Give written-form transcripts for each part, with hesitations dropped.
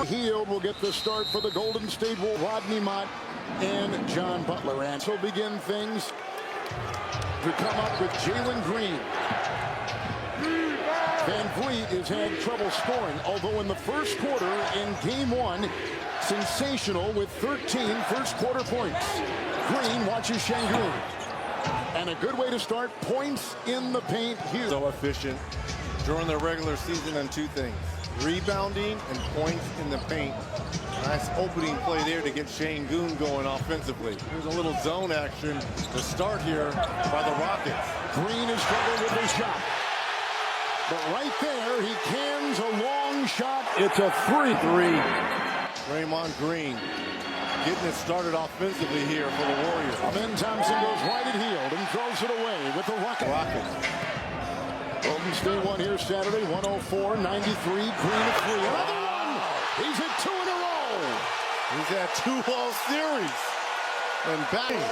Hield will get the start for the Golden State Warriors. Rodney Mott and John Butler. And so begin things to come up with Jalen Green. Van Vliet has had trouble scoring, although in the first quarter in game one, sensational with 13 first quarter points. Green watches Şengün. And a good way to start, points in the paint here. So efficient during the regular season on two things: rebounding and points in the paint. Nice opening play there to get Şengün going offensively. Here's a little zone action to start here by the Rockets. Green has struggled with his shot. But right there, he cans a long shot. It's a 3-3. Draymond Green getting it started offensively here for the Warriors. Ben Thompson goes right at Hield and throws it away with the Rockets. Golden State won here Saturday, 104-93. Green at 3. Another one. He's at 2 in a row. He's had 2 all series. And bang.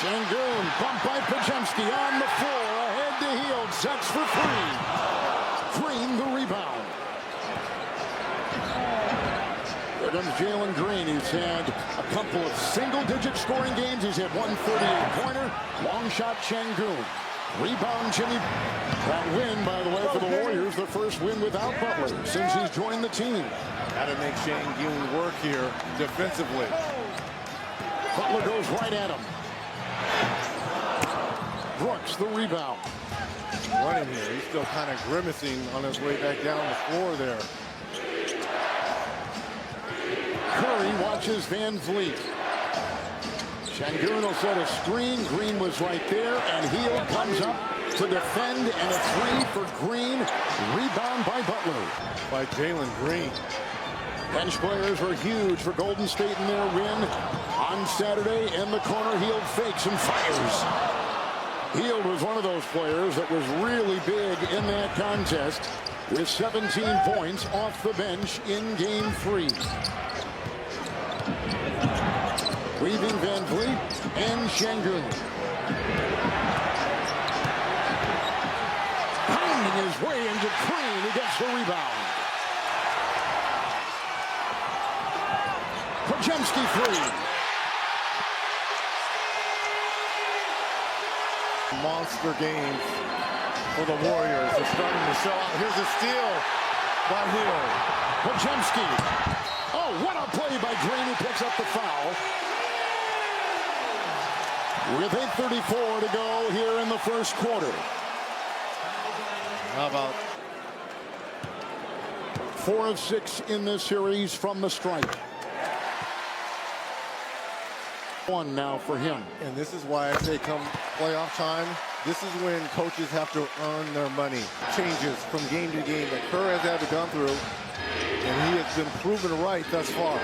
Şengün bumped by Podziemski on the floor. Ahead to Hield. Sets for 3. Green the rebound. There comes Jalen Green. He's had a couple of single-digit scoring games. He's had 138-pointer. Long shot, Şengün. Rebound, Jimmy. That win, by the way, for the Warriors, the first win without Butler since he's joined the team. Got to make Şengün work here defensively. Butler goes right at him. Brooks, the rebound. Running here. He's still kind of grimacing on his way back down the floor there. Curry watches Van Vliet. Şengün will set a screen. Green was right there, and Hield comes up to defend, and a 3 for Green. Rebound by Butler. By Jalen Green. Bench players were huge for Golden State in their win on Saturday. In the corner, Hield fakes and fires. Hield was one of those players that was really big in that contest with 17 points off the bench in game 3. Weaving Van Vliet and Şengün. Pounding his way into Green, who gets the rebound. Podziemski 3. Monster games for the Warriors. They're starting to show out. Here's a steal by Hield. Podziemski. Oh, what a play by Green, who picks up the foul. With 8:34 to go here in the first quarter. How about 4 of 6 in this series from the stripe. 1 now for him. And this is why I say come playoff time, this is when coaches have to earn their money. Changes from game to game that Kerr has had to go through, and he has been proven right thus far.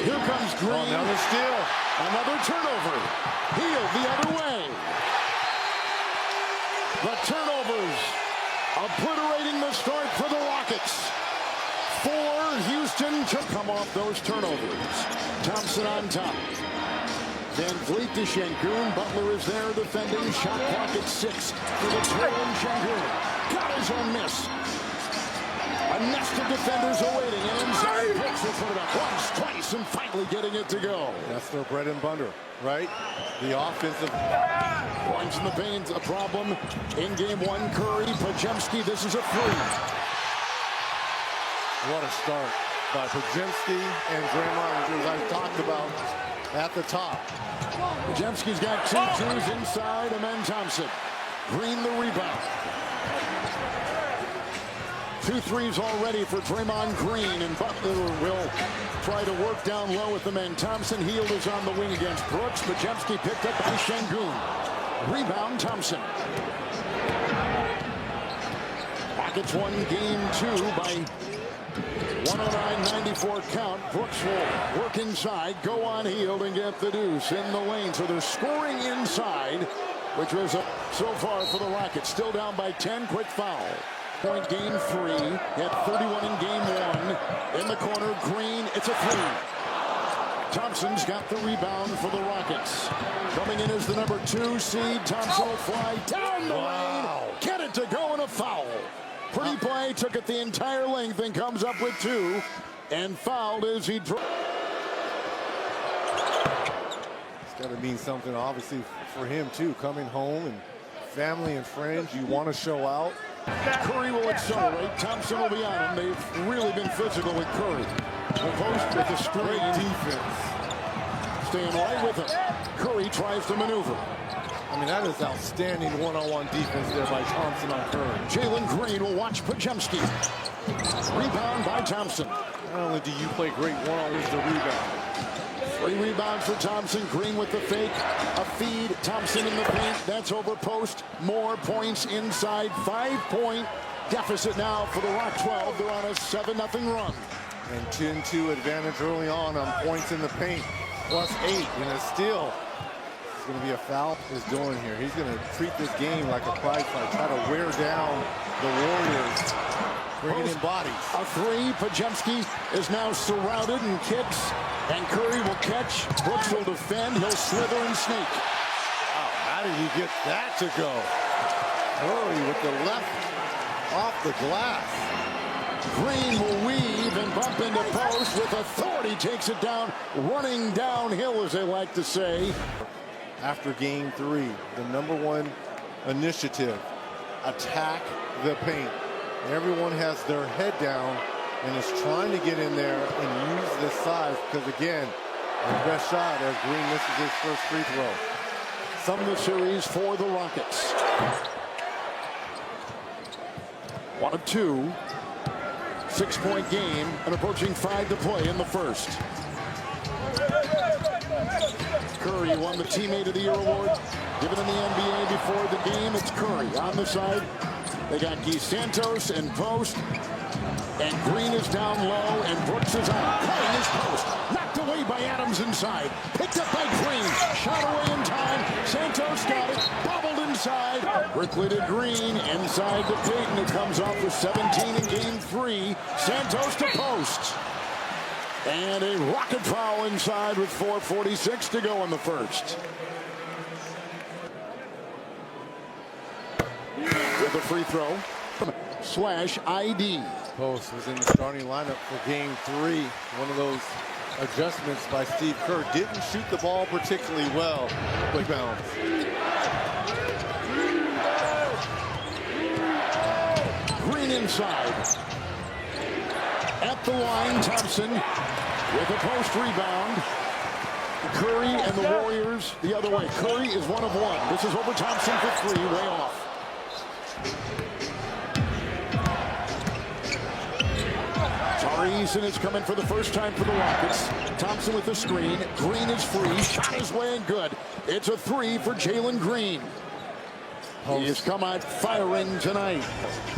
Here comes Green. Oh, another steal. Another turnover. Hield the other way. The turnovers obliterating the start for the Rockets. 4 Houston to come off those turnovers. Thompson on top. Van Vliet to Şengün. Butler is there defending. Shot clock at 6 for the twin. Şengün got his own miss. A nest of defenders awaiting, and inside Brooks will put it up once, twice, and finally getting it to go. That's their bread and butter, right? The offensive points in the paint, a problem in game 1. Curry, Podziemski, this is a 3. What a start by Podziemski and Draymond, as I talked about at the top. Podziemski's got 2 twos inside, and then Thompson. Green the rebound. 2 threes already for Draymond Green, and Butler will try to work down low with the men. Thompson. Hield is on the wing against Brooks. Podziemski picked up by Şengün. Rebound Thompson. Rockets won game 2 by 109-94 count. Brooks will work inside, go on Hield, and get the deuce in the lane. So they're scoring inside, which was so far for the Rockets. Still down by 10. Quick foul. Point game 3. Had 31 in game 1. In the corner, Green. It's a 3. Thompson's got the rebound for the Rockets. Coming in as the number 2 seed. Thompson will fly down the lane. Get it to go, and a foul. Pretty play, took it the entire length and comes up with 2. And fouled as he drove. It's got to mean something, obviously, for him, too. Coming home and family and friends, you want to show out. Curry will accelerate. Thompson will be on him. They've really been physical with Curry. The post with the screen. Defense. Staying right with him. Curry tries to maneuver. I mean, that is outstanding one-on-one defense there by Thompson on Curry. Jalen Green will watch Pajemski. Rebound by Thompson. Not only do you play great one-on-one, the rebound. 3 rebounds for Thompson. Green with the fake. A feed. Thompson in the paint. That's over post. More points inside. 5-point deficit now for the Rock 12. They're on a 7-0 run. And 10-2 advantage early on points in the paint. +8 and a steal. It's going to be a foul. Is doing here. He's going to treat this game like a prize fight. Try to wear down the Warriors. Bringing in bodies. A 3. Pajemski is now surrounded and kicks. And Curry will catch. Brooks will defend. He'll slither and sneak. Wow, how did he get that to go? Curry with the left off the glass. Green will weave and bump into post with authority. Takes it down. Running downhill, as they like to say. After game 3, the #1 initiative, attack the paint. Everyone has their head down and is trying to get in there and use the size because, again, the best shot as Green misses his first free throw. Some of the series for the Rockets. 1 of 2. 6-point game and approaching 5 to play in the first. Curry won the Teammate of the Year award given in the NBA before the game. It's Curry on the side. They got Guy Santos and post. And Green is down low and Brooks is on. Playing his post. Knocked away by Adams inside. Picked up by Green. Shot away in time. Santos got it. Bobbled inside. Brickley to Green. Inside to Payton. It comes off with 17 in game 3. Santos to post. And a rocket foul inside with 4:46 to go in the first. With a free throw. /ID. Post was in the starting lineup for game 3. One of those adjustments by Steve Kerr. Didn't shoot the ball particularly well. Rebounds. Green inside. At the line, Thompson with a post rebound. Curry and the Warriors the other way. Curry is 1 of 1. This is over Thompson for 3, way off. Tari Eason is coming for the first time for the Rockets. Thompson with the screen. Green is free. Shot his way and good. It's a 3 for Jalen Green. He has come out firing tonight.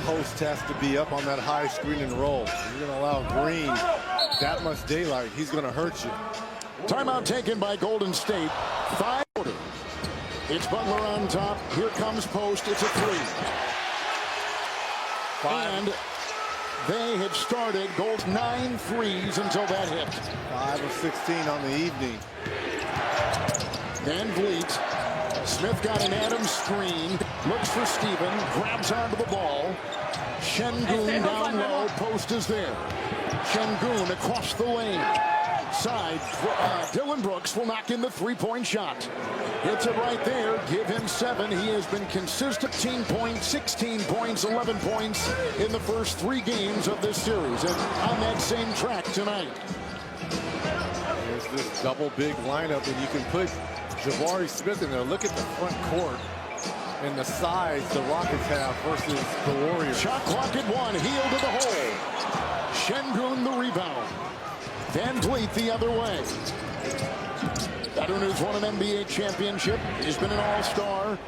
Post has to be up on that high screen and roll. You're going to allow Green that much daylight. He's going to hurt you. Timeout taken by Golden State. 5 quarter. It's Butler on top. Here comes post. It's a 3. And they had started Gold 9 threes until that hit. 5 of 16 on the evening. Van Vliet. Smith got an Adams screen. Looks for Steven. Grabs onto the ball. Şengün down low. Post is there. Şengün across the lane. Side. Dylan Brooks will knock in the 3-point shot. Hits it right there. Give him 7. He has been consistent. 16 points, 16 points, 11 points in the first 3 games of this series. And on that same track tonight. There's this double big lineup, and you can put Jabari Smith in there. Look at the front court and the size the Rockets have versus the Warriors. Shot clock at 1. Heel to the hole. Şengün the rebound. Van Vliet the other way. Veteran who's won an NBA championship. He's been an all-star.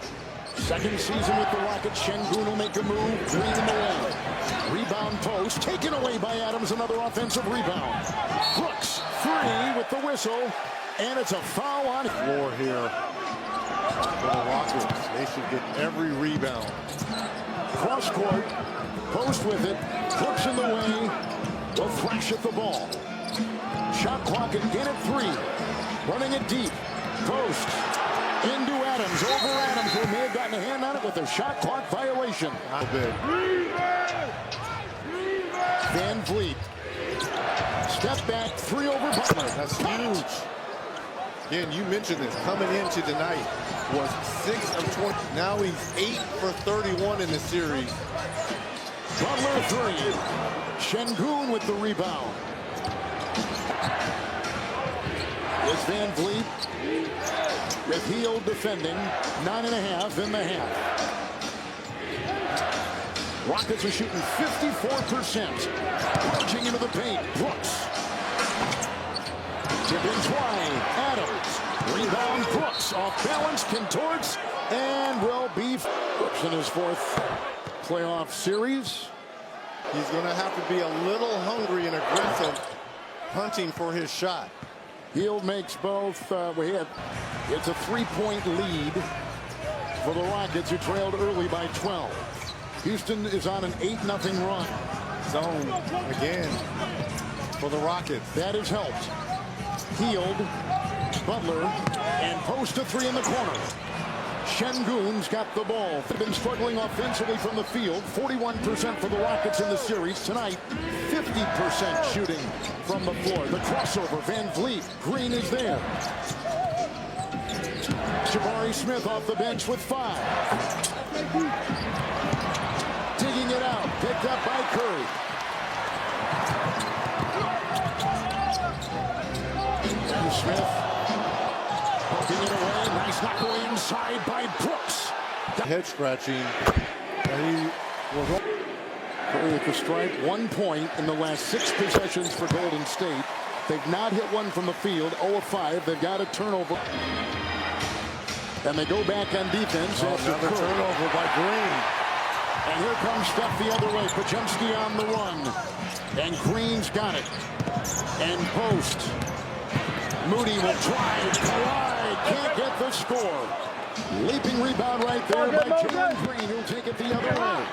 Second season with the Rockets. Şengün will make a move. Green in the lane. Rebound post. Taken away by Adams. Another offensive rebound. Brooks free with the whistle. And it's a foul on floor here for the Rockets. They should get every rebound. Cross court. Post with it. Brooks in the way. Will flash at the ball. Shot clock again at 3. Running it deep. Post. Into Adams. Over Adams, who may have gotten a hand on it with a shot clock violation. Not big. Van Vliet. Step back, 3 over Butler. That's huge. Again, you mentioned this. Coming into tonight was 6 of 20. Now he's 8 for 31 in the series. Butler 3. Şengün with the rebound. It's Van Vliet with Hield defending. 9.5 in the half. Rockets are shooting 54%. Punching into the paint. Brooks. Tip in Twine. Adams. Rebound. Brooks off balance. Contorts. And will be Brooks in his 4th playoff series. He's going to have to be a little hungry and aggressive, hunting for his shot. Hield makes both. It's a 3-point lead for the Rockets, who trailed early by 12. Houston is on an 8-0 run. Zone again for the Rockets. That has helped. Hield, Butler, and post a 3 in the corner. Şengün's got the ball. They've been struggling offensively from the field. 41% for the Rockets in the series. Tonight, 50% shooting from the floor. The crossover, Van Vliet. Green is there. Smith off the bench with 5. Digging it out. Picked up by Curry. Smith poking it away. Nice knock away inside by Brooks. Head scratching. And he was Curry at the stripe. 1 point in the last 6 possessions for Golden State. They've not hit one from the field. 0 of 5. They've got a turnover. And they go back on defense. Another turnover by Green. And here comes Steph the other way. Podziemski on the run. And Green's got it. And post. Moody will drive. Kawhi can't get the score. Leaping rebound right there by Jalen Green, who'll take it the other way.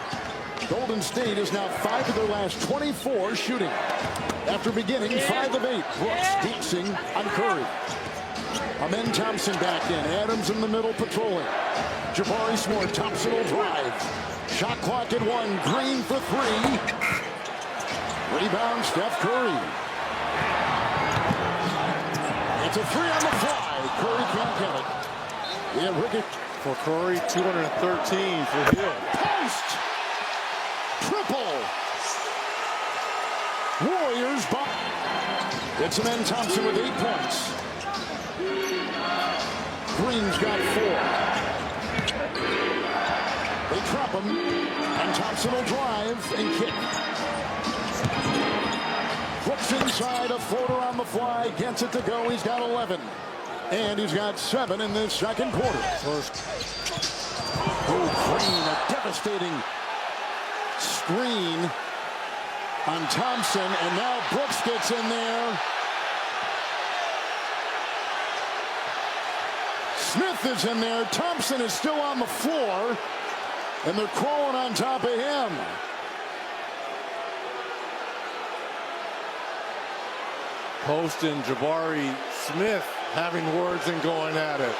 Golden State is now 5 of their last 24 shooting. After beginning 5 of 8. Brooks dancing on Curry. Amen Thompson back in. Adams in the middle patrolling. Jabari Smart. Thompson will drive. Shot clock at 1. Green for 3. Rebound Steph Curry. It's a 3 on the fly. Curry can't get it. Yeah, Rickett for Curry. 213 for Hill. Post. Triple. Warriors by. It's Amen Thompson with 8 points. Green's got 4. They trap him, and Thompson will drive and kick. Brooks inside, a floater on the fly, gets it to go. He's got 11, and he's got 7 in this second quarter. Oh, Green, a devastating screen on Thompson, and now Brooks gets in there. Smith is in there. Thompson is still on the floor, and they're crawling on top of him. Post and Jabari Smith having words and going at it.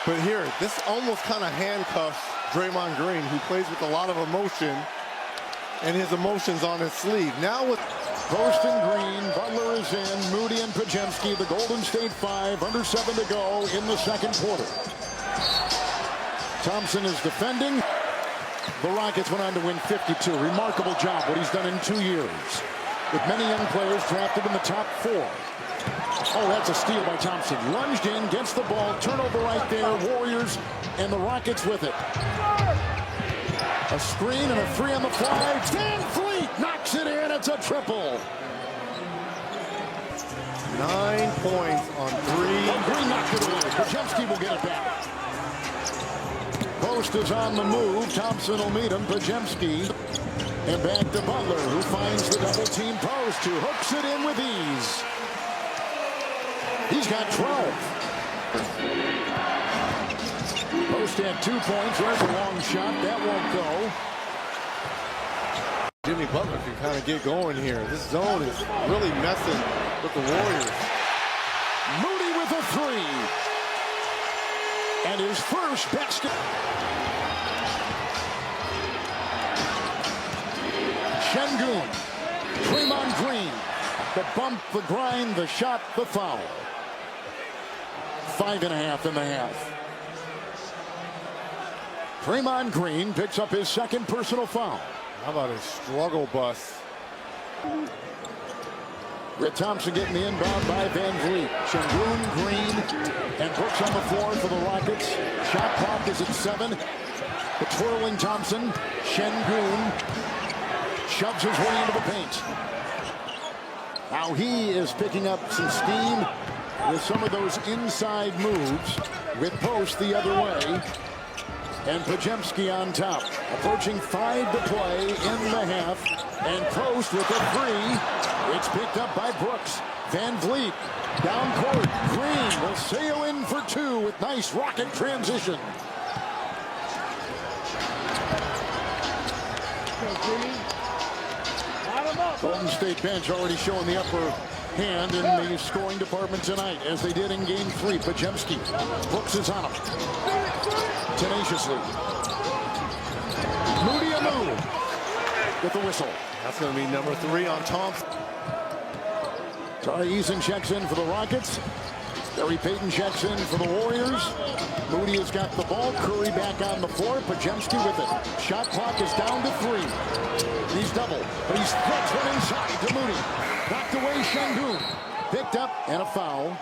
But here, this almost kind of handcuffs Draymond Green, who plays with a lot of emotion, and his emotions on his sleeve. Now with Post and Green, Butler is in, Moody and Podziemski, the Golden State 5, under 7 to go in the second quarter. Thompson is defending. The Rockets went on to win 52. Remarkable job, what he's done in 2 years. With many young players drafted in the top 4. Oh, that's a steal by Thompson. Lunged in, gets the ball, turnover right there. Warriors and the Rockets with it. A screen and a 3 on the fly. Van Vliet knocks it in. It's a triple. 9 points on 3. Oh, Green knocked it away. Podziemski will get it back. Post is on the move. Thompson will meet him. Podziemski. And back to Butler, who finds the double-team post, who hooks it in with ease. He's got 12. Post had 2 points. There's a long shot. That won't go. Jimmy Butler can kind of get going here. This zone is really messing with the Warriors. Moody with a 3. And his first basket. Şengün, Draymond Green, the bump, the grind, the shot, the foul. 5.5 in the half. Draymond Green picks up his second personal foul. How about his struggle bus? With Thompson getting the inbound by Van Vliet. Şengün, Green, and Brooks on the floor for the Rockets. Shot clock is at 7. The twirling Thompson. Şengün shoves his way into the paint. Now he is picking up some steam with some of those inside moves with Post the other way. And Podziemski on top. Approaching 5 to play in the half. And Post with a 3. It's picked up by Brooks. Van Vliet down court. Green will sail in for 2 with nice rocket transition. Golden State bench already showing the upper hand in the scoring department tonight, as they did in Game 3. Podziemski. Brooks is on him. Tenaciously. Moody Amu with the whistle. That's going to be number 3 on Thompson. Tari Eason checks in for the Rockets. Gary Payton checks in for the Warriors. Moody has got the ball. Curry back on the floor. Podziemski with it. Shot clock is down to 3. He's double, but he's throws one inside to Moody. Knocked away Şengün. Picked up and a foul.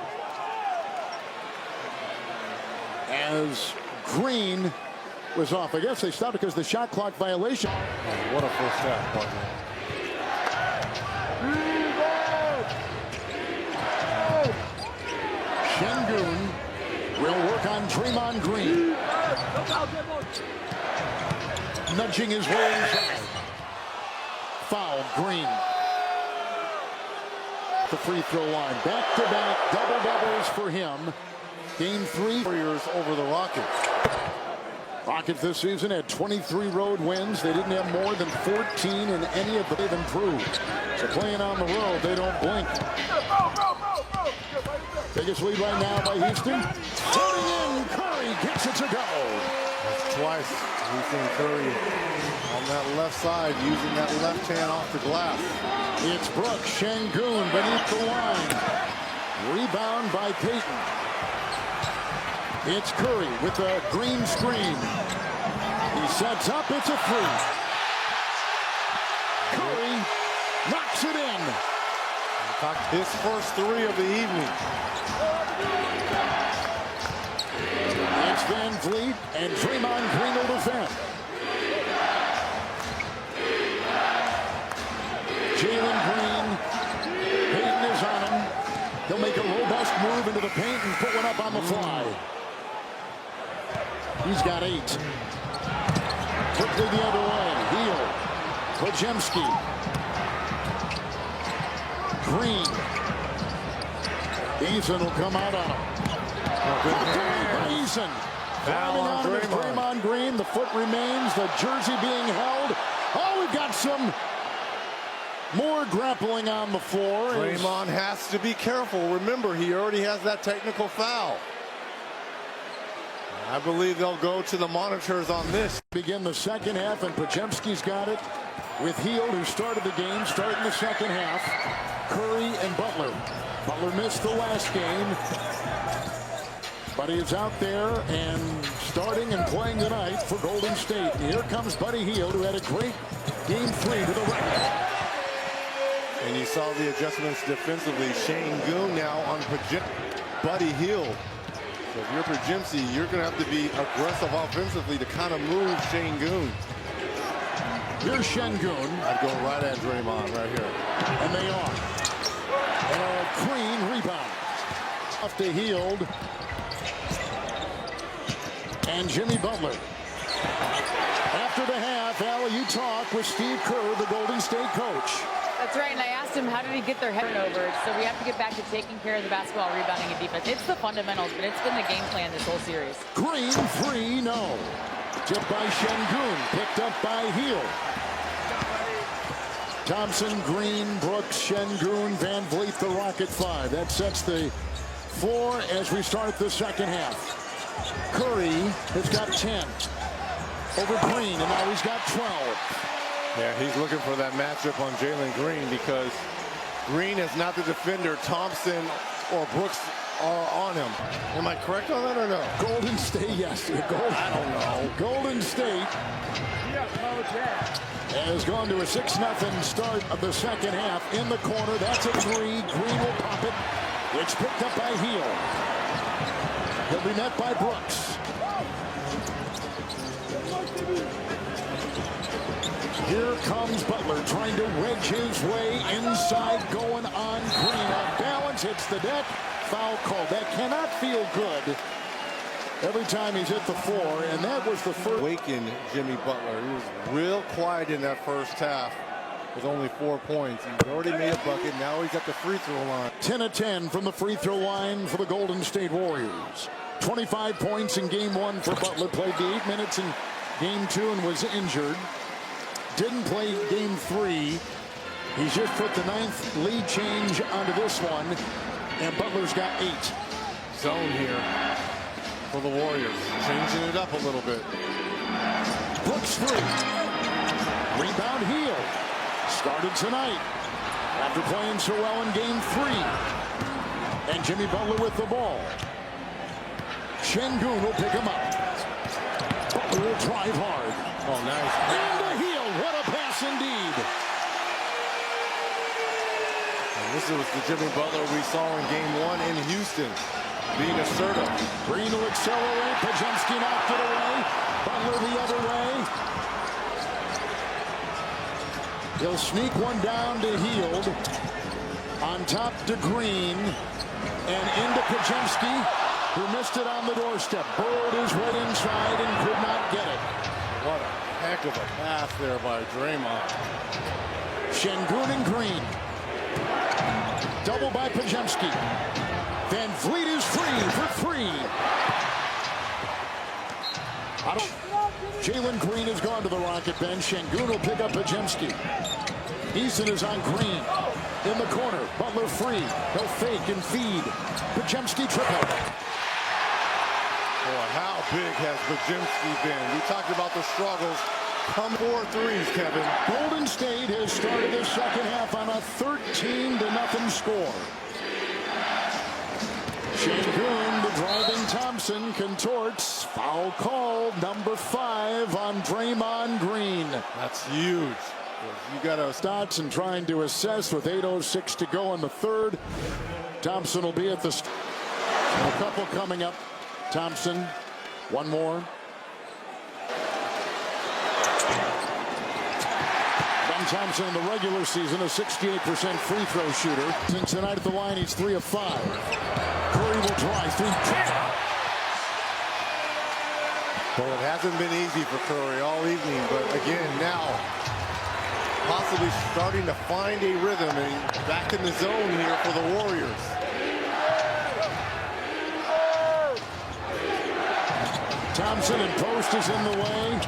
As Green was off. I guess they stopped because of the shot clock violation. Oh, what a first half, partner. Şengün will work on Draymond Green. Nudging his way inside. Foul, Green. The free throw line. Back-to-back double-doubles for him. Game 3. Warriors over the Rockets. Rockets this season had 23 road wins. They didn't have more than 14 in any of the they've improved. So playing on the road, they don't blink. Biggest lead right now by Houston. Floating in, Curry gets it to go. That's twice we've seen Curry on that left side using that left hand off the glass. It's Brooks, Şengün beneath the line. Rebound by Payton. It's Curry with the green screen. He sets up, it's a 3. Curry knocks it in. His first 3 of the evening. It's Van Vliet and Draymond Green will defend. Jalen Green, Payton is on him. He'll make a robust move into the paint and put one up on the fly. He's got 8. Quickly the other way. Hield. Podziemski. Green. Eason will come out on him. Eason. Foul on Draymond Green. The foot remains. The jersey being held. Oh, we've got some more grappling on the floor. Draymond has to be careful. Remember, he already has that technical foul. I believe they'll go to the monitors on this. Begin the second half, and Podziemski's got it with Hield, who started the game, starting the second half. Curry and Butler. Butler missed the last game, but he's out there and starting and playing tonight for Golden State. And here comes Buddy Hield, who had a great Game 3 to the record. And you saw the adjustments defensively. Şengün now on Buddy Hield. So if you're Podziemski, you're going to have to be aggressive offensively to kind of move Şengün. Here's Şengün. I'd go right at Draymond right here. And they are. And a clean rebound. Off to Hield. And Jimmy Butler. After the half, Al, you talk with Steve Kerr, the Golden State coach. That's right, and I asked him, how did he get their head turnovers? So we have to get back to taking care of the basketball, rebounding, and defense. It's the fundamentals, but it's been the game plan this whole series. Green 3, no. Tipped by Şengün, picked up by Hield. Thompson, Green, Brooks, Şengün, Van Vliet, the Rocket 5. That sets the floor as we start the second half. Curry has got 10 over Green, and now he's got 12. Yeah, he's looking for that matchup on Jalen Green because Green is not the defender. Thompson or Brooks are on him. Am I correct on that or no? Golden State, yes. I don't know. Golden State has gone to a 6-0 start of the second half. In the corner, that's a three. Green will pop it. It's picked up by Heel. He'll be met by Brooks. Here comes Butler trying to wedge his way inside, going on Green. Off balance, hits the deck. Foul call. That cannot feel good every time he's hit the floor, and that was the first. Awaken Jimmy Butler. He was real quiet in that first half with only 4 points. He's already made a bucket. Now he's at the free throw line. 10 of 10 from the free throw line for the Golden State Warriors. 25 points in game 1 for Butler. Played the 8 minutes in game 2 and was injured. Didn't play game 3. He's just put the 9th lead change onto this one, and Butler's got 8. Zone here for the Warriors, changing it up a little bit. Brooks 3. Rebound Heel. Started tonight after playing so well in game 3. And Jimmy Butler with the ball. Şengün will pick him up. Butler will drive hard. Oh, nice. And a Heel. What a pass indeed. And this was the Jimmy Butler we saw in game 1 in Houston, being assertive. Green will accelerate. Podziemski knocked it away. Butler the other way. He'll sneak one down to Hield. On top to Green. And into Podziemski, who missed it on the doorstep. Burrowed his way inside and could not get it. What a heck of a pass there by Draymond. Şengün and Green. Double by Podziemski. Van Vliet is free for 3. Jalen Green has gone to the Rocket bench. Şengün will pick up Podziemski. Eason is on Green. In the corner. Butler free. He'll fake and feed. Podziemski triple. Boy, how big has Podziemski been? We talked about the struggles. Come 4 threes, Kevin. Golden State has started the second half on a 13-0 score. Şengün, the driving Thompson, contorts. Foul called, number 5 on Draymond Green. That's huge. You got to Stotts and trying to assess with 8:06 to go in the third. Thompson will be at the a couple coming up. Thompson, one more. Ben Thompson in the regular season, a 68% free throw shooter. Since tonight at the line, he's 3 of 5. Curry will drive through. Well, it hasn't been easy for Curry all evening, but again, now possibly starting to find a rhythm and back in the zone here for the Warriors. Thompson and post is in the way.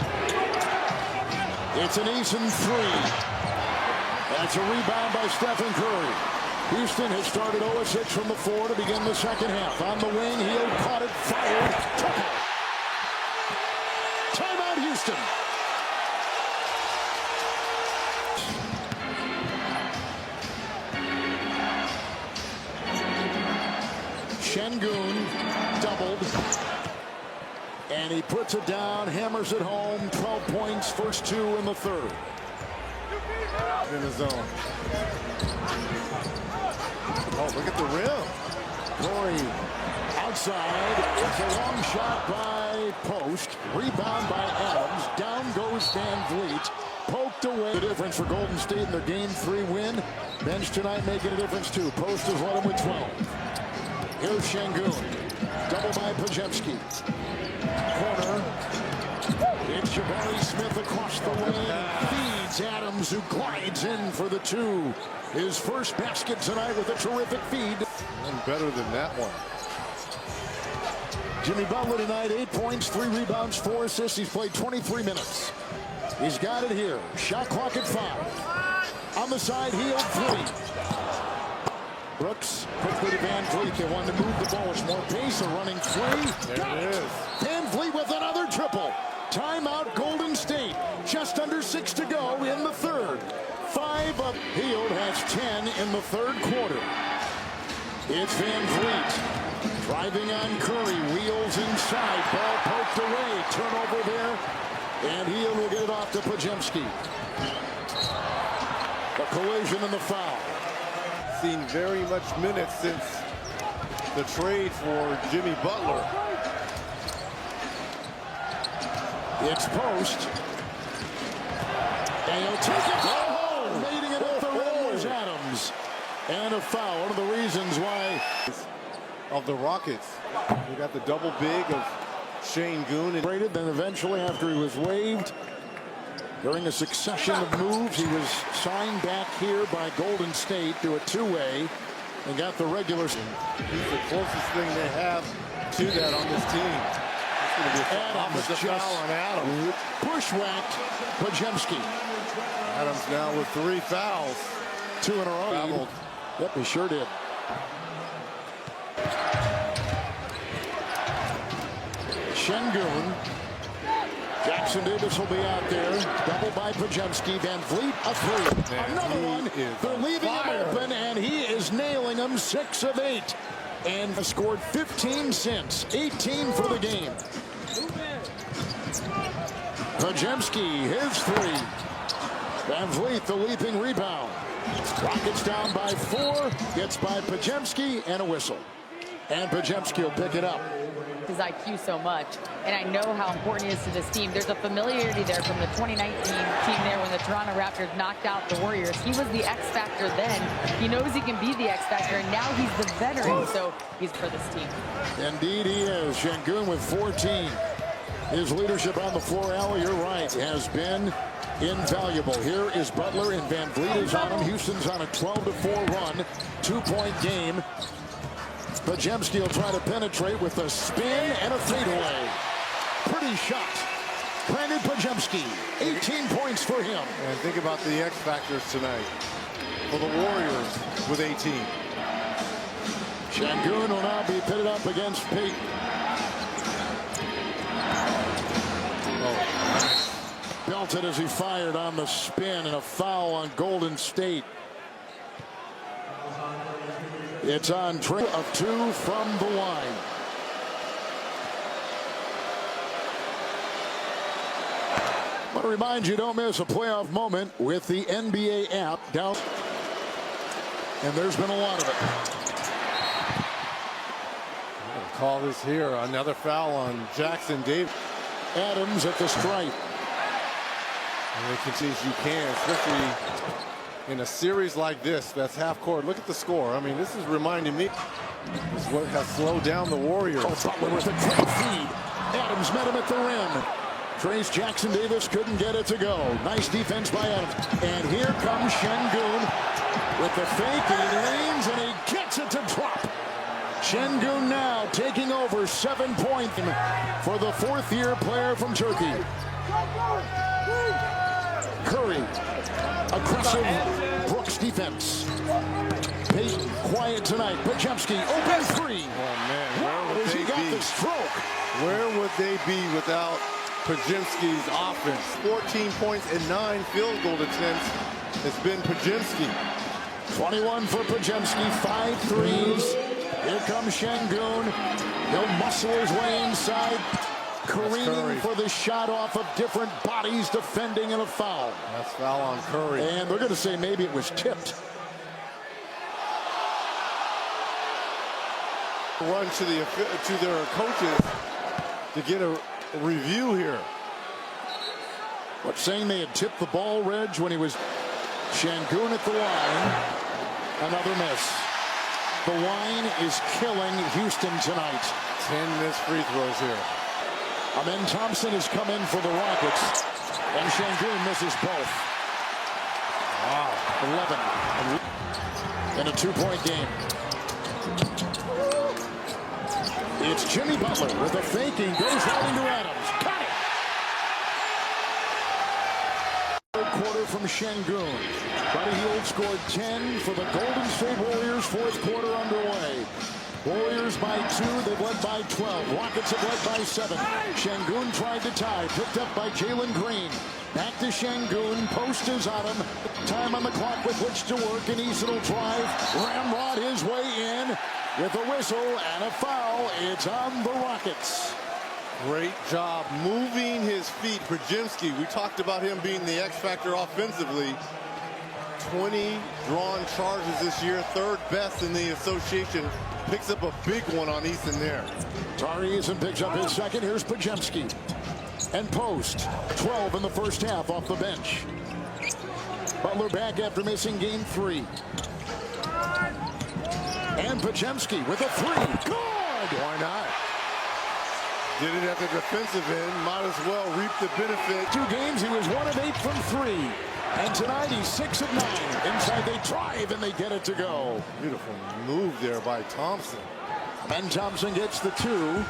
It's an Eason 3. That's a rebound by Stephen Curry. Houston has started 0-6 from the floor to begin the second half. On the wing, Hield caught it, fired, took it. Timeout, Houston. Şengün doubled. And he puts it down, hammers it home. 12 points, first 2 in the third. In the zone. Oh, look at the rim. Corey outside. It's a long shot by Post. Rebound by Adams. Down goes Van Vliet. Poked away. The difference for Golden State in their Game 3 win. Bench tonight making a difference too. Post has led them with 12. Here's Şengün. Double by Podziemski. Corner. It's a.smith across the lane. Feeds Adams, who glides in for the 2. His first basket tonight with a terrific feed. And better than that one. Jimmy Butler tonight, 8 points, 3 rebounds, 4 assists. He's played 23 minutes. He's got it here. Shot clock at 5. On the side, Hield 3. Brooks quickly to Van Vliet. They want to move the ball. It's more pace. A running three. There it is. Van Vliet with another triple. Timeout Golden State. Just under 6 to go in the third. 5 up. Hield has 10 in the third quarter. It's Van Vliet driving on Curry. Wheels inside. Ball poked away. Turnover there. And Hield will get it off to Podziemski. A collision and the foul. Seen very much minutes since the trade for Jimmy Butler. It's post. And he'll take it home. Mating it at the rim was Adams. And a foul. One of the reasons why Of the Rockets. We got the double big of Shane Goon. And then eventually, after he was waived, during a succession of moves, he was signed back here by Golden State to a two-way and got the regular. he's the closest thing they have to that on this team. It's going to be an offensive foul on Adams. Bushwhacked Podziemski. Adams now with 3 fouls. 2 in a row. Fouled. Yep, he sure did. Şengün. Jackson Davis will be out there. Double by Podziemski. Van Vliet, a three. Man, another one. They're leaving him open, and he is nailing them. 6 of 8. And has scored 15 since. 18 for the game. Podziemski, his 3. Van Vliet, the leaping rebound. Rockets down by 4. Gets by Podziemski, and a whistle. And Podziemski will pick it up. His IQ so much, and I know how important he is to this team. There's a familiarity there from the 2019 team there when the Toronto Raptors knocked out the Warriors. He was the X factor then. He knows he can be the X factor, and now he's the veteran, so he's for this team. Indeed he is. Şengün with 14. His leadership on the floor, Allie, you're right, has been invaluable. Here is Butler, and Van Vliet is on him. Houston's on a 12-4 run. 2-point game. Podziemski will try to penetrate with a spin and a fadeaway. Pretty shot. Brandon Podziemski, 18 points for him. And think about the X factors tonight for the Warriors with 18. Şengün will now be pitted up against Payton. Belted as he fired on the spin, and a foul on Golden State. It's on Trey of 2 from the line. I want to remind you, don't miss a playoff moment with the NBA app. Down. And there's been a lot of it. Call this here. Another foul on Jackson Davis. Adams at the stripe. And they can see as you can, especially in a series like this that's half court. Look at the score. I mean, this is reminding me is what has slowed down the Warriors. Butler with a great feed. Adams met him at the rim. Trace Jackson Davis couldn't get it to go. Nice defense by Adams. And here comes Şengün with the fake. He leans and he gets it to drop. Şengün now taking over 7 points for the 4th-year player from Turkey. Curry, aggressive Brooks defense. Payton quiet tonight. Podziemski open 3. Oh man, where would they got be? the stroke. Where would they be without Podziemski's offense? 14 points and 9 field goal attempts. It's been Podziemski. 21 for Podziemski, 5 threes. Here comes Şengün. He'll muscle his way inside. Careening for the shot off of different bodies defending in a foul. That's foul on Curry. And they're going to say maybe it was tipped. Run to their coaches to get a review here. What, saying they had tipped the ball, Reg, when he was Şengün at the line. Another miss. The wine is killing Houston tonight. 10 missed free throws here. Amen Thompson has come in for the Rockets, and Şengün misses both. Wow, 11 in a 2-point game. It's Jimmy Butler with a faking, goes right into Adams. Got it! Third quarter from from Şengün. Buddy Hield scored 10 for the Golden State Warriors. Fourth quarter underway. Warriors by 2. They've led by 12. Rockets have led by 7. Şengün tried to tie. Picked up by Jalen Green. Back to Şengün. Post is on him. Time on the clock with which to work. And Eason will drive. Ramrod his way in with a whistle and a foul. It's on the Rockets. Great job moving his feet. Podziemski, we talked about him being the X factor offensively. 20 drawn charges this year, third best in the association. Picks up a big one on Eason there. Tari Eason picks up his second. Here's Podziemski. And Post, 12 in the first half off the bench. Butler back after missing game 3. And Podziemski with a 3. Good! Why not? Did it at the defensive end. Might as well reap the benefit. 2 games, he was 1 of 8 from 3. And tonight he's 6 of 9. Inside they drive and they get it to go. Beautiful move there by Thompson. And Thompson gets the 2.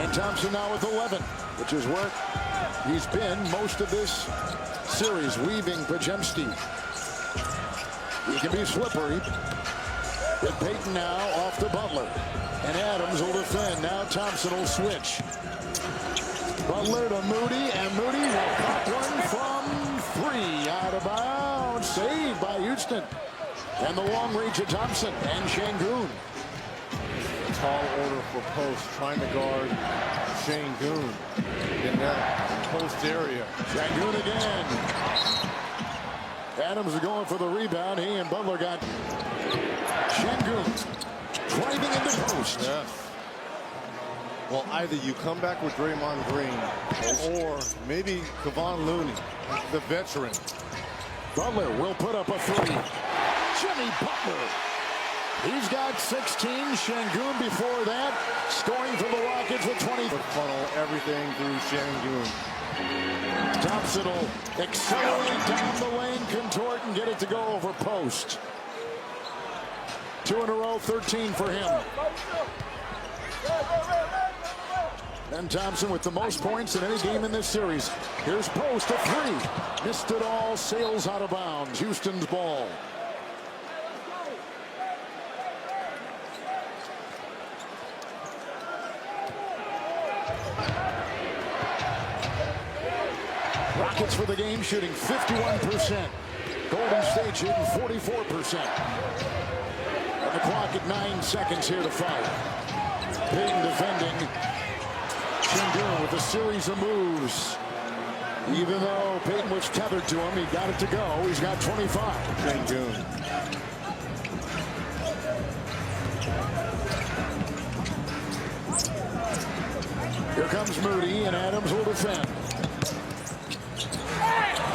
And Thompson now with 11, which is where he's been most of this series, weaving Podziemski. He can be slippery. With Payton now off to Butler. And Adams will defend. Now Thompson will switch. Butler to Moody, and Moody will pop one from 3 out of bounds. Saved by Houston. And the long reach of Thompson and Şengün. Tall order for Post, trying to guard Şengün in that post area. Şengün again. Adams is going for the rebound. He and Butler got Şengün driving into post. Yes. Well, either you come back with Draymond Green or maybe Kevon Looney, the veteran. Butler will put up a 3. Jimmy Butler. He's got 16. Şengün before that, scoring for the Rockets with 20. Funnel everything through Şengün. Thompson will accelerate down the lane, contort, and get it to go over post. 2 in a row, 13 for him. And Thompson with the most points in any game in this series. Here's Post, a 3. Missed it all, sails out of bounds. Houston's ball. Rockets for the game shooting 51%. Golden State shooting 44%. And the clock at 9 seconds here to fight. Payton defending. Şengün with a series of moves. Even though Payton was tethered to him, he got it to go. He's got 25. Şengün. Here comes Moody, and Adams will defend.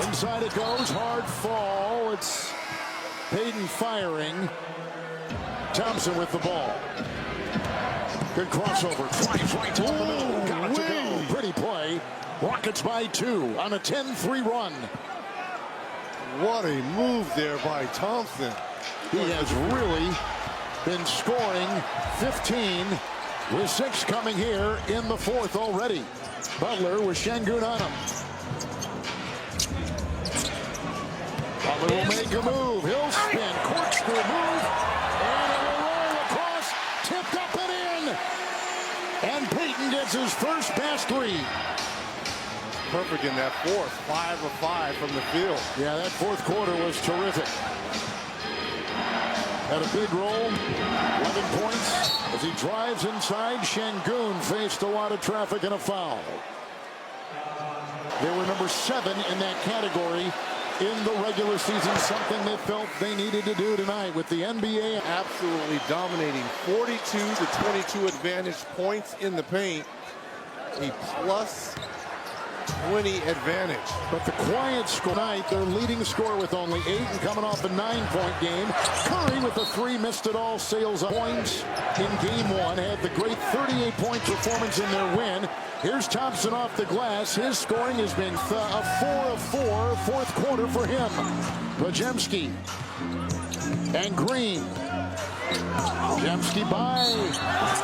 Inside it goes, hard fall. It's Payton firing. Thompson with the ball. Good crossover. Drives right down the middle. Got it to go. Pretty play. Rockets by 2 on a 10-3 run. What a move there by Thompson. He has really been scoring 15 with 6 coming here in the 4th already. Butler with Şengün on him. Butler will make a move. He'll spin. Corkscrew move. And it will roll across. Tipped up and in. And Payton gets his first pass 3. Perfect in that 4th. 5 of 5 from the field. Yeah, that 4th quarter was terrific. Had a big roll. 11 points. As he drives inside, Şengün faced a lot of traffic and a foul. They were number 7 in that category in the regular season, something they felt they needed to do tonight with the NBA. Absolutely dominating. 42 to 22 advantage points in the paint. A plus 20 advantage. But the quiet score tonight, their leading scorer with only 8 and coming off a 9-point game. Curry with the 3, missed it all, sails up points in game 1. Had the great 38-point performance in their win. Here's Thompson off the glass. His scoring has been a 4 of 4, 4th quarter for him. Podziemski and Green. Podziemski by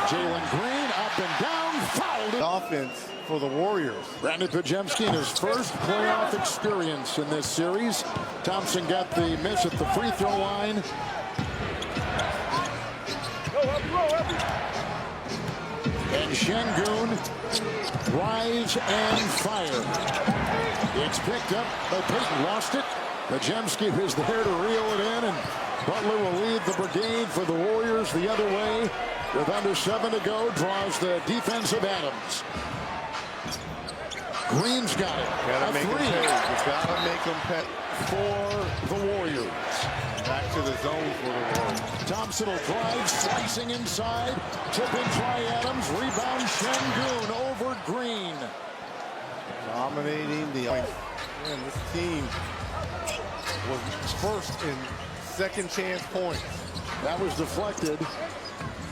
Jalen Green, up and down, fouled it. offense for the Warriors. Brandon Pajemski in his first playoff experience in this series. Thompson got the miss at the free throw line. And Şengün rise and fire. It's picked up, but Payton lost it. Pajemski was there to reel it in, and Butler will lead the brigade for the Warriors the other way. With under 7 to go, draws the defensive Adams. Green's got it. Gotta make him pay. You gotta make him pay. For the Warriors. Back to the zone for the Warriors. Thompson will drive, slicing inside. Tip in try Adams. Rebound Şengün over Green. Dominating the ice. Man, this team was first in second chance points. That was deflected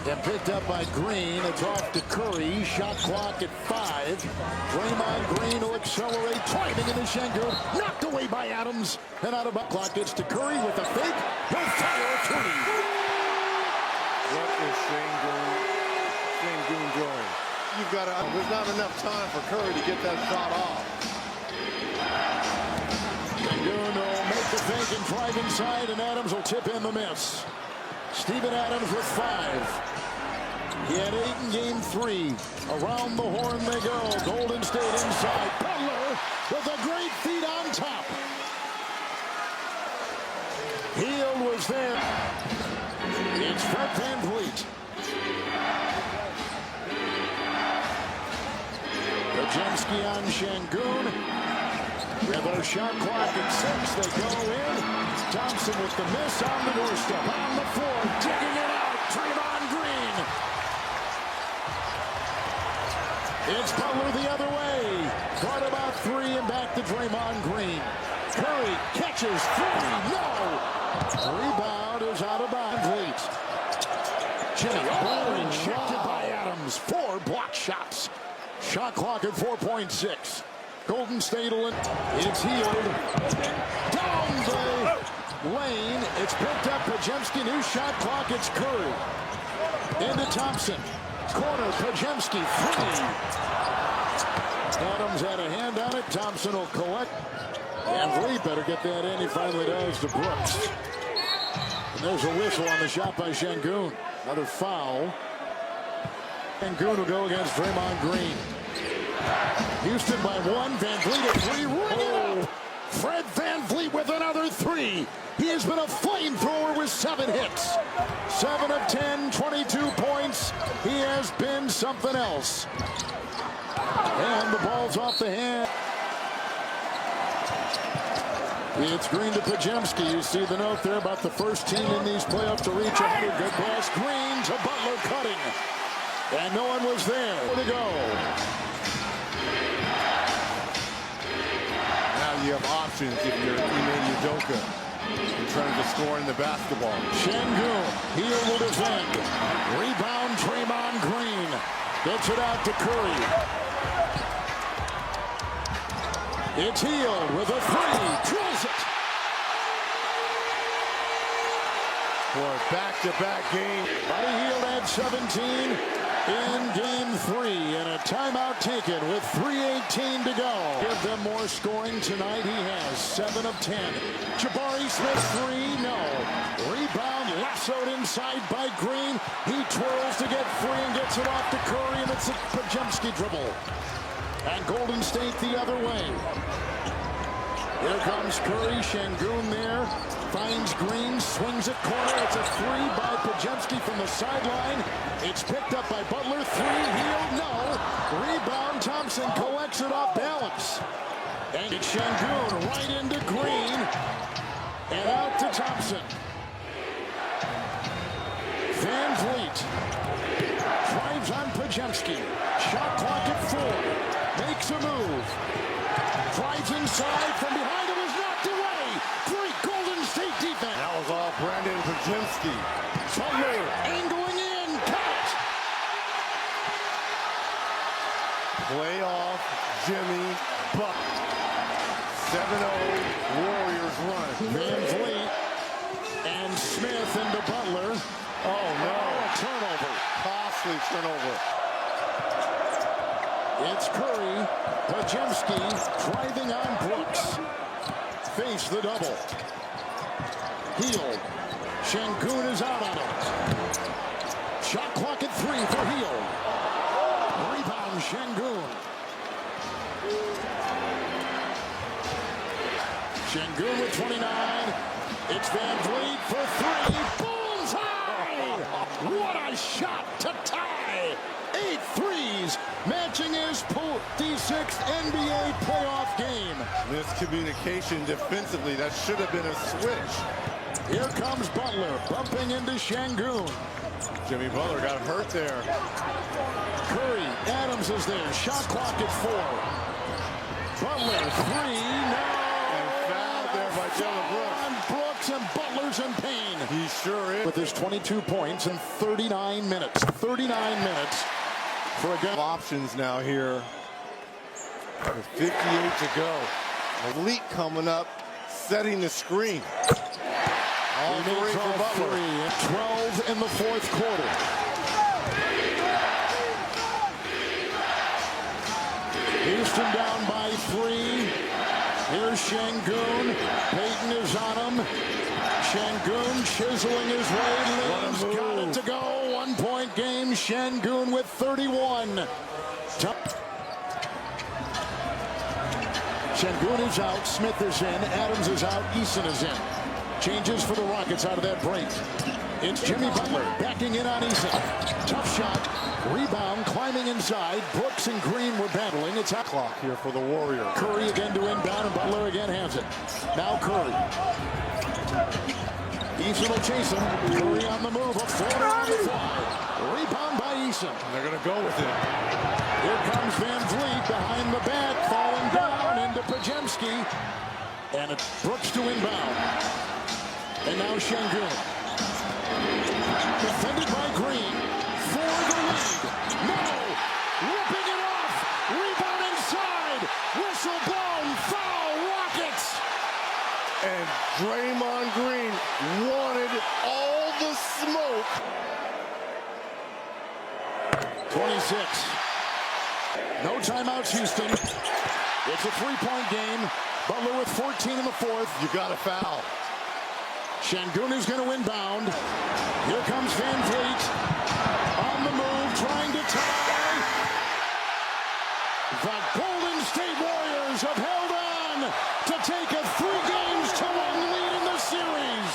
and picked up by Green. It's off to Curry. Shot clock at 5. Draymond Green will accelerate, driving into Şengün. Knocked away by Adams. And out of the clock gets to Curry with a fake. He'll fire a 3. What is Şengün doing? You've got to. There's not enough time for Curry to get that shot off. Şengün will make the fake and drive inside, and Adams will tip in the miss. Steven Adams with 5. He had 8 in game 3. Around the horn they go. Golden State inside. Butler with a great feed on top. Hield was there. It's Fred VanVleet. Pajemski on Şengün. With our shot clock at 6, they go in. Thompson with the miss on the doorstep. On the floor, digging it out. Draymond Green. It's Butler the other way. Caught about 3 and back to Draymond Green. Curry catches 3. No. Rebound is out of bounds. Jimmy ball injected by Adams. 4 block shots. Shot clock at 4.6. Golden State will. It's Hield. Down the lane. It's picked up. Pajemski. New shot clock. It's Curry. Into Thompson. Corner. Pajemski. 3. Adams had a hand on it. Thompson will collect. VanVleet better get that in. He finally does to Brooks. And there's a whistle on the shot by Şengün. Another foul. Şengün will go against Draymond Green. Houston by 1. VanVleet at 3. Oh, Fred VanVleet with another 3. He has been a flamethrower with 7 hits. 7 of 10, 22 points. He has been something else. And the ball's off the hand. It's Green to Pajemski. You see the note there about the first team in these playoffs to reach 100. Good pass. Green to Butler cutting. And no one was there. To go. You have options if you're Ime Udoka in terms of scoring the basketball. Şengün, Hield will defend. Rebound, Draymond Green. Gets it out to Curry. It's Hield with a 3. Drills it. For a back-to-back game. Buddy Hield had 17 in game 3, and a timeout taken with 3:18 to go. Give them more scoring tonight. He has 7 of 10. Jabari Smith 3, no. Rebound lassoed inside by Green. He twirls to get free and gets it off to Curry, and it's a Pajemski dribble. And Golden State the other way. Here comes Curry. Şengün there. Finds Green, swings it corner. It's a 3 by Pajemski from the sideline. It's picked up by Butler. 3, Hield, no. Rebound, Thompson collects it off balance. And it's Şengün right into Green. And out to Thompson. VanVleet drives on Pajemski. Shot clock at 4. Makes a move. Drives inside from behind. It was knocked away. Great Golden State defense. That was all Brandon Pajemski. Butler angling in. Cut. Playoff Jimmy Butler. 7-0 Warriors run. VanVleet and Smith into Butler. Oh no. A turnover. Costly turnover. It's Curry. Pajemski driving on Brooks. Face the double. Heel. Şengün is out on it. Shot clock at 3 for Heel. Rebound Şengün. Şengün with 29. It's Van Vliet for 3. Bullseye! What a shot to tie! 8 threes, matching his 56th NBA playoff game. Miscommunication defensively. That should have been a switch. Here comes Butler, bumping into Şengün. Jimmy Butler got hurt there. Curry, Adams is there. Shot clock at 4. Butler, 3, no! And fouled there by Dylan Brooks. And Brooks and Butler's in pain. He sure is. With his 22 points in 39 minutes. 39 minutes for a guy. Options now here. With 58 to go. Elite coming up, setting the screen. All three for Butler. 12 in the fourth quarter. Houston down by 3. Here's Şengün. Payton is on him. Şengün chiseling his way. Limbs got it to go. 1-point game. Şengün with 31. Şengün is out. Smith is in. Adams is out. Eason is in. Changes for the Rockets out of that break. It's Jimmy Butler backing in on Eason. Tough shot. Rebound, climbing inside. Brooks and Green were battling. It's out. Clock here for the Warriors. Curry again to inbound, and Butler again has it. Now Curry. Eason will chase him. Curry on the move. A floater on the fly. Rebound by Eason. They're going to go with it. Here comes Van Vliet behind the back, falling down into Pajemski. And it's Brooks to inbound. And now Şengün. Defended by Green. For the lead. No! Ripping it off. Rebound inside. Whistle blown. Foul Rockets. And Draymond Green wanted all the smoke. 26. No timeouts, Houston. It's a 3-point game. Butler with 14 in the fourth. You got a foul. Şengün is going to inbound. Here comes Van Vliet. On the move, trying to tie. The Golden State Warriors have held on to take a 3-1 lead in the series.